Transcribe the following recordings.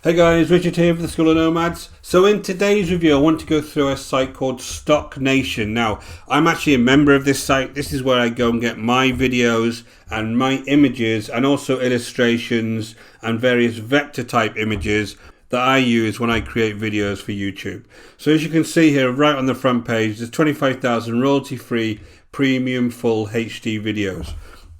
Hey guys, Richard here for the School of Nomads. So in today's review I want to go through a site called Stocknation. Now I'm actually a member of this site. This is where I go and get my videos and my images and also illustrations and various vector type images that I use when I create videos for YouTube. So as you can see here right on the front page, there's 25,000 royalty free premium full HD videos.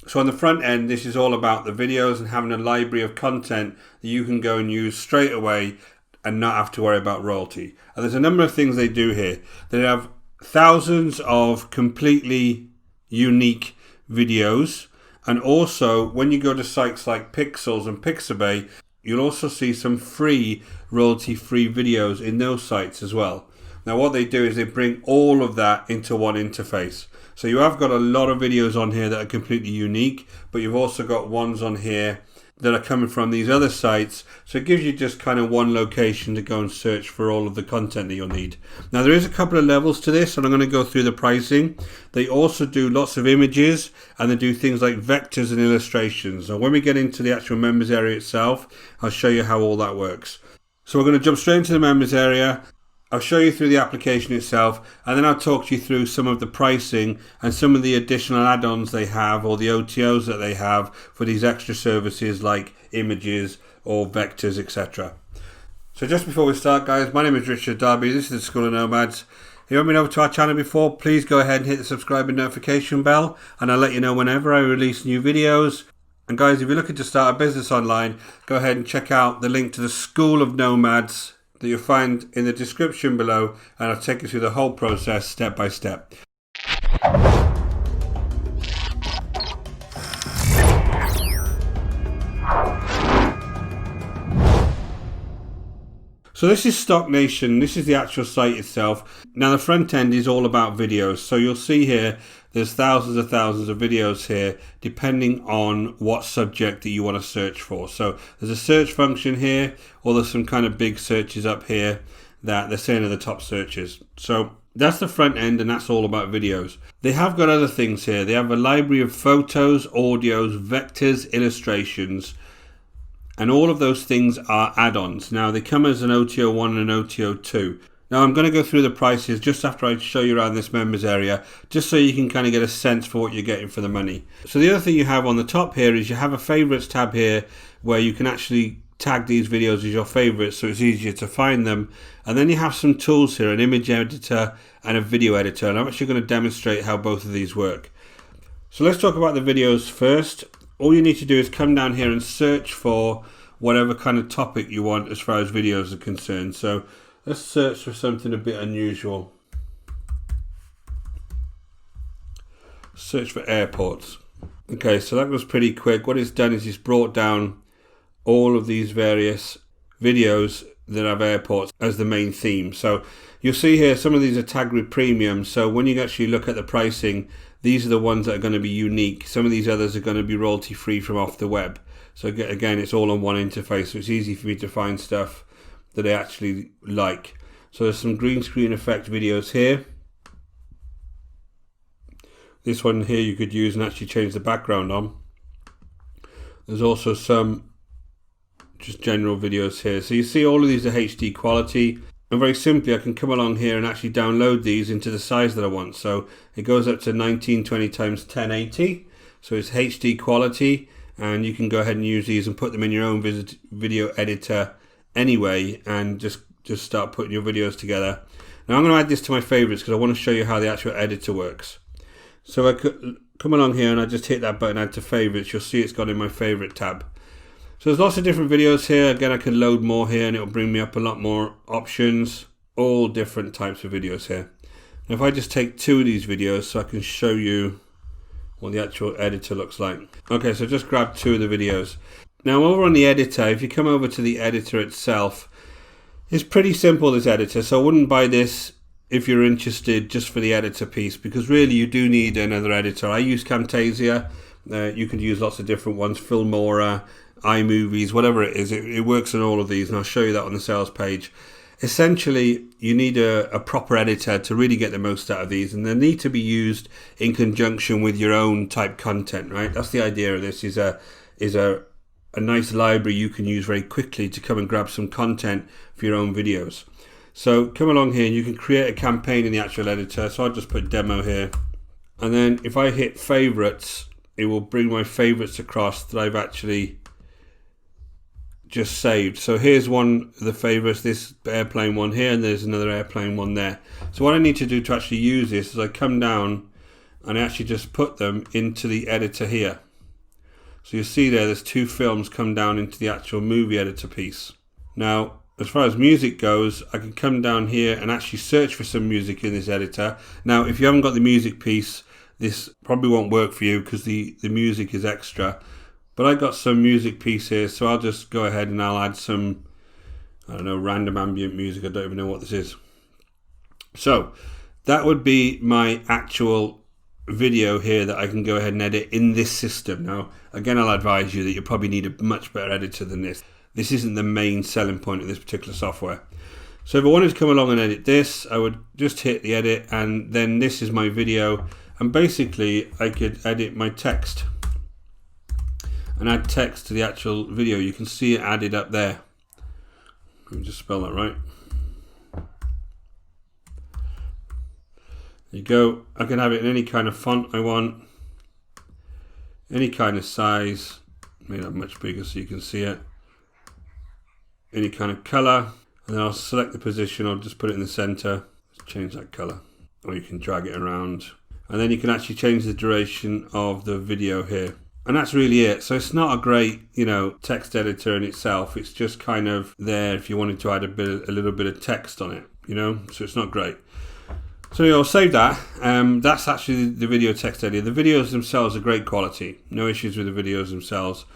So on the front end, this is all about the videos and having a library of content that you can go and use straight away and not have to worry about royalty. And there's a number of things they do here. They have thousands of completely unique videos. And also, when you go to sites like Pixels and Pixabay, you'll also see some free royalty-free videos in those sites as well. Now what they do is they bring all of that into one interface. So you have got a lot of videos on here that are completely unique, but you've also got ones on here that are coming from these other sites. So it gives you just kind of one location to go and search for all of the content that you'll need. Now there is a couple of levels to this, and I'm going to go through the pricing. They also do lots of images, and they do things like vectors and illustrations. So when we get into the actual members area itself, I'll show you how all that works. So we're going to jump straight into the members area. I'll show you through the application itself, and then I'll talk to you through some of the pricing and some of the additional add-ons they have, or the OTOs that they have for these extra services like images or vectors, etc. So just before we start, guys, my name is Richard Darby. This is the School of Nomads. If you haven't been over to our channel before, please go ahead and hit the subscribe and notification bell, and I'll let you know whenever I release new videos. And guys, if you're looking to start a business online, go ahead and check out the link to the School of Nomads that you'll find in the description below, and I'll take you through the whole process step by step. So this is Stocknation. This is the actual site itself. Now the front end is all about videos. So you'll see here there's thousands of videos here depending on what subject that you want to search for. So there's a search function here, or there's some kind of big searches up here that they're saying are the top searches. So that's the front end, and that's all about videos. They have got other things here. They have a library of photos, audios, vectors, illustrations, and all of those things are add-ons. Now they come as an OTO 1 and an OTO 2. Now I'm going to go through the prices just after I show you around this members area, just so you can kind of get a sense for what you're getting for the money. So the other thing you have on the top here is you have a favorites tab here where you can actually tag these videos as your favorites, so it's easier to find them. And then you have some tools here, an image editor and a video editor, and I'm actually going to demonstrate how both of these work. So let's talk about the videos first. All you need to do is come down here and search for whatever kind of topic you want as far as videos are concerned. So let's search for something a bit unusual. Search for airports. Okay, so that was pretty quick. What it's done is it's brought down all of these various videos that have airports as the main theme. So you'll see here some of these are tagged with premium. So when you actually look at the pricing, these are the ones that are going to be unique. Some of these others are going to be royalty free from off the web. So again, it's all on one interface, so it's easy for me to find stuff that I actually like. So there's some green screen effect videos here. This one here you could use and actually change the background on. There's also some just general videos here. So you see all of these are HD quality. And very simply, I can come along here and actually download these into the size that I want. So it goes up to 1920 times 1080. So it's HD quality, and you can go ahead and use these and put them in your own video editor anyway, and just start putting your videos together. Now I'm going to add this to my favorites because I want to show you how the actual editor works. So I could come along here and I just hit that button, add to favorites. You'll see it's got in my favorite tab. So there's lots of different videos here. Again, I can load more here and it'll bring me up a lot more options. All different types of videos here. Now if I just take two of these videos so I can show you what the actual editor looks like. Okay, so just grab two of the videos. Now over on the editor, if you come over to the editor itself, it's pretty simple, this editor. So I wouldn't buy this if you're interested just for the editor piece, because really you do need another editor. I use Camtasia. You can use lots of different ones, Filmora, iMovies, whatever it is, it works on all of these, and I'll show you that on the sales page. Essentially, you need a proper editor to really get the most out of these, and they need to be used in conjunction with your own type content, right? That's the idea of this, is a a nice library you can use very quickly to come and grab some content for your own videos. So come along here and you can create a campaign in the actual editor. So I'll just put demo here. And then if I hit favorites, it will bring my favorites across that I've actually just saved. So here's one of the favorites, this airplane one here, and there's another airplane one there. So what I need to do to actually use this is I come down and I actually just put them into the editor here. So you see there's two films come down into the actual movie editor piece. Now, as far as music goes, I can come down here and actually search for some music in this editor. Now, if you haven't got the music piece, this probably won't work for you because the music is extra. But I got some music piece here, so I'll just go ahead and I'll add some, I don't know, random ambient music. I don't even know what this is. So that would be my actual video here that I can go ahead and edit in this system. Now, again, I'll advise you that you probably need a much better editor than this. This isn't the main selling point of this particular software. So if I wanted to come along and edit this, I would just hit the edit, and then this is my video. And basically, I could edit my text and add text to the actual video. You can see it added up there. Let me just spell that right. There you go. I can have it in any kind of font I want, any kind of size. Made that much bigger so you can see it. Any kind of color, and then I'll select the position. I'll just put it in the center. Change that color, or you can drag it around, and then you can actually change the duration of the video here. And that's really it. So it's not a great, text editor in itself. It's just kind of there if you wanted to add a little bit of text on it, So it's not great. So I'll save that. That's actually the video text editor. The videos themselves are great quality. No issues with the videos themselves.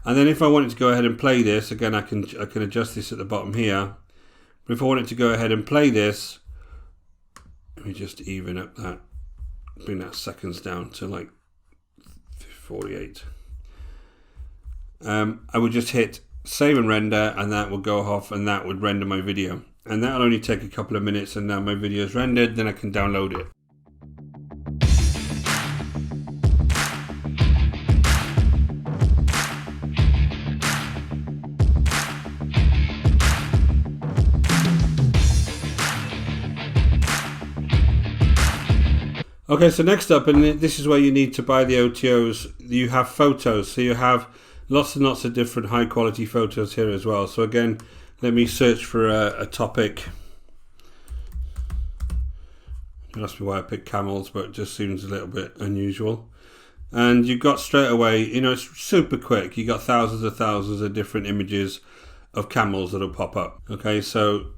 And then if I wanted to go ahead and play this, again, I can adjust this at the bottom here. But if I wanted to go ahead and play this, let me just even up that, bring that seconds down to like 48. I would just hit save and render, and that will go off, and that would render my video. And that'll only take a couple of minutes, and now my video is rendered. Then I can download it. Okay, so next up, and this is where you need to buy the OTOs, you have photos. So you have lots and lots of different high quality photos here as well. So again, let me search for a topic. You ask me why I picked camels, but it just seems a little bit unusual. And you've got straight away, it's super quick. You got thousands of different images of camels that'll pop up. Okay, so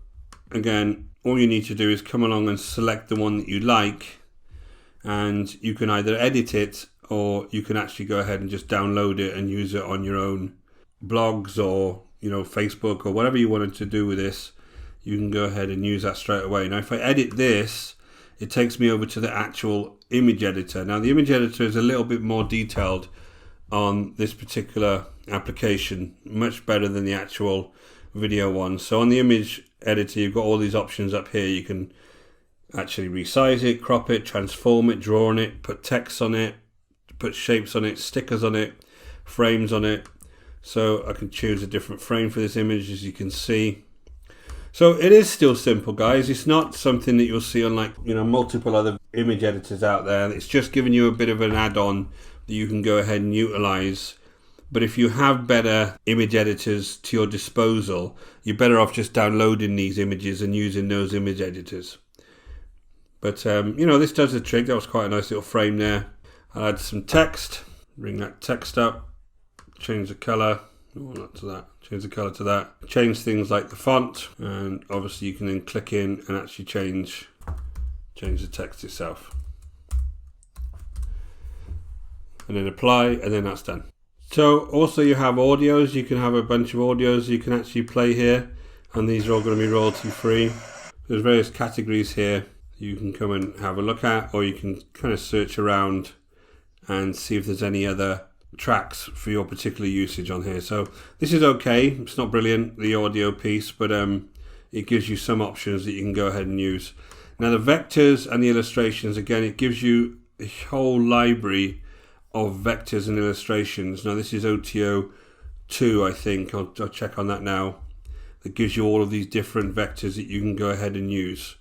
again, all you need to do is come along and select the one that you like. And you can either edit it, or you can actually go ahead and just download it and use it on your own blogs or Facebook or whatever you wanted to do with this. You can go ahead and use that straight away. Now if I edit this, it takes me over to the actual image editor. Now the image editor is a little bit more detailed on this particular application, much better than the actual video one. So on the image editor, you've got all these options up here. You can actually resize it, crop it, transform it, draw on it, put text on it, put shapes on it, stickers on it, frames on it. So I can choose a different frame for this image, as you can see. So it is still simple, guys. It's not something that you'll see on multiple other image editors out there. It's just giving you a bit of an add-on that you can go ahead and utilize. But if you have better image editors to your disposal, you're better off just downloading these images and using those image editors. But, this does the trick. That was quite a nice little frame there. I'll add some text, bring that text up, change the color, not to that, change the color to that. Change things like the font, and obviously you can then click in and actually change the text itself. And then apply, and then that's done. So also you have audios. You can have a bunch of audios you can actually play here, and these are all going to be royalty free. There's various categories here you can come and have a look at, or you can kind of search around and see if there's any other tracks for your particular usage on here. So this is okay. It's not brilliant, the audio piece, but it gives you some options that you can go ahead and use. Now the vectors and the illustrations, again, it gives you a whole library of vectors and illustrations. Now this is OTO 2, I think. I'll check on that now. That gives you all of these different vectors that you can go ahead and use.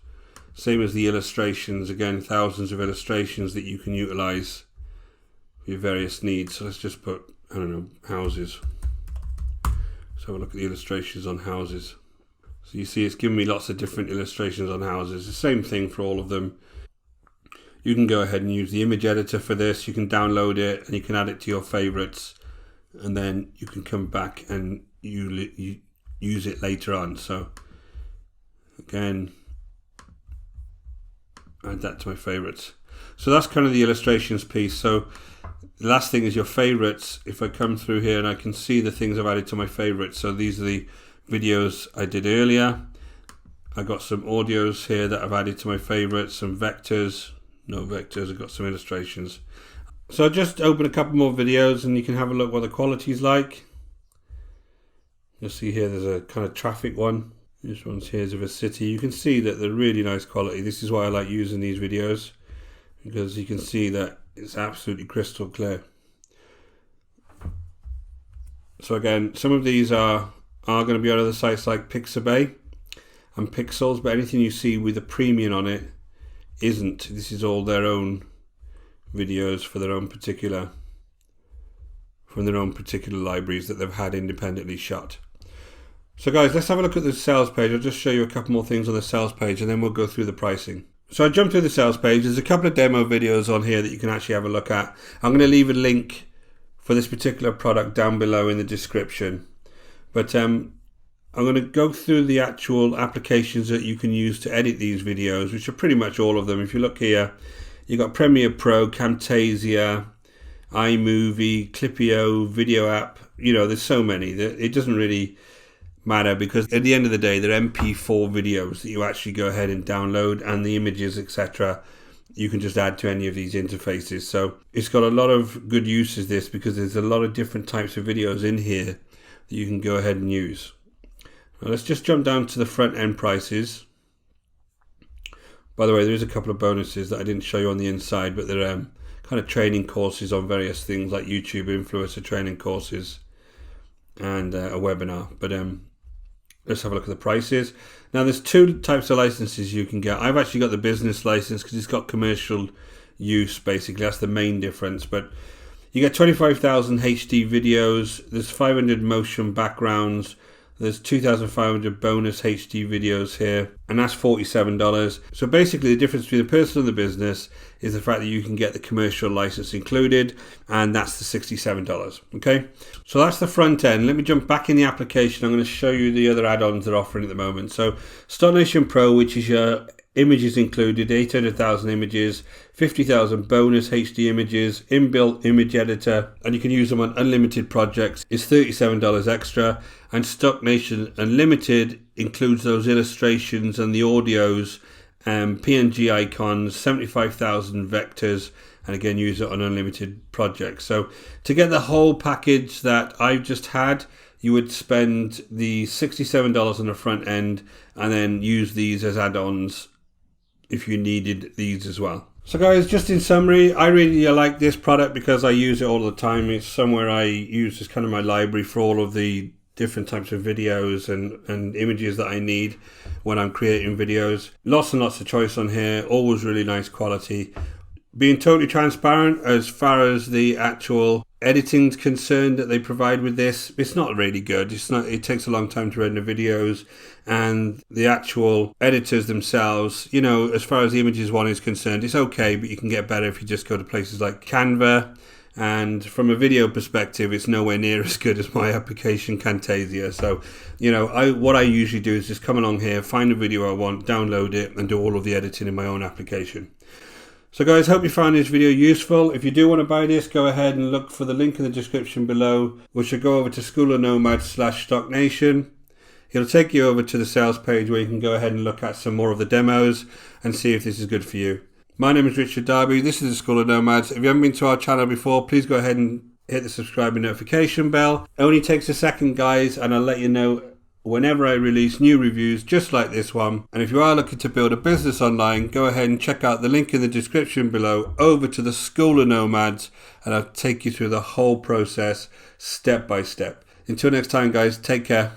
Same as the illustrations, again, thousands of illustrations that you can utilize for your various needs. So let's just put, I don't know, houses. Let's have a look at the illustrations on houses. So you see it's giving me lots of different illustrations on houses. The same thing for all of them. You can go ahead and use the image editor for this. You can download it and you can add it to your favorites, and then you can come back and you use it later on. So again, add that to my favorites. So that's kind of the illustrations piece. So the last thing is your favorites. If I come through here and I can see the things I've added to my favorites. So these are the videos I did earlier. I got some audios here that I've added to my favorites, some vectors. No vectors, I've got some illustrations. So I'll just open a couple more videos and you can have a look what the quality's like. You'll see here there's a kind of traffic one. This one's here is of a city. You can see that they're really nice quality. This is why I like using these videos, because you can see that it's absolutely crystal clear. So again, some of these are going to be on other sites like Pixabay and Pixels, but anything you see with a premium on it isn't. This is all their own videos for their own particular, from their own particular libraries that they've had independently shot. So guys, let's have a look at the sales page. I'll just show you a couple more things on the sales page and then we'll go through the pricing. So I jumped through the sales page. There's a couple of demo videos on here that you can actually have a look at. I'm going to leave a link for this particular product down below in the description. But I'm going to go through the actual applications that you can use to edit these videos, which are pretty much all of them. If you look here, you've got Premiere Pro, Camtasia, iMovie, Clipio, Video App. You know, there's so many. It doesn't really matter because at the end of the day, they're MP4 videos that you actually go ahead and download, and the images, etc. you can just add to any of these interfaces. So it's got a lot of good uses, this, because there's a lot of different types of videos in here that you can go ahead and use. Now let's just jump down to the front end prices. By the way, there is a couple of bonuses that I didn't show you on the inside, but they're kind of training courses on various things like YouTube influencer training courses and a webinar. But let's have a look at the prices. Now there's two types of licenses you can get. I've actually got the business license because it's got commercial use, basically. That's the main difference. But you get 25,000 HD videos, there's 500 motion backgrounds, there's 2,500 bonus HD videos here, and that's $47. So basically the difference between the personal and the business is the fact that you can get the commercial license included, and that's the $67, okay? So that's the front end. Let me jump back in the application. I'm going to show you the other add-ons they're offering at the moment. So Stocknation Pro, which is your images included, 800,000 images, 50,000 bonus HD images, inbuilt image editor, and you can use them on unlimited projects, is $37 extra. And Stocknation Unlimited includes those illustrations and the audios, PNG icons, 75,000 vectors, and again use it on unlimited projects. So to get the whole package that I've just had, you would spend the $67 on the front end and then use these as add-ons if you needed these as well. So guys, just in summary, I really like this product because I use it all the time. It's somewhere I use as kind of my library for all of the different types of videos and images that I need when I'm creating videos. Lots and lots of choice on here, always really nice quality. Being totally transparent as far as the actual editing's concerned that they provide with this, it's not really good. It takes a long time to render videos, and the actual editors themselves, you know, as far as the images one is concerned, it's okay, but you can get better if you just go to places like Canva. And from a video perspective, it's nowhere near as good as my application Camtasia. So, you know, what I usually do is just come along here, find a video I want, download it, and do all of the editing in my own application. So guys, hope you found this video useful. If you do want to buy this, go ahead and look for the link in the description below, which will go over to schoolofnomads/Stocknation. It'll take you over to the sales page where you can go ahead and look at some more of the demos and see if this is good for you. My name is Richard Darby. This is the School of Nomads. If you haven't been to our channel before, please go ahead and hit the subscribe and notification bell. It only takes a second, guys, and I'll let you know whenever I release new reviews just like this one. And if you are looking to build a business online, go ahead and check out the link in the description below over to the School of Nomads, and I'll take you through the whole process step by step. Until next time, guys, take care.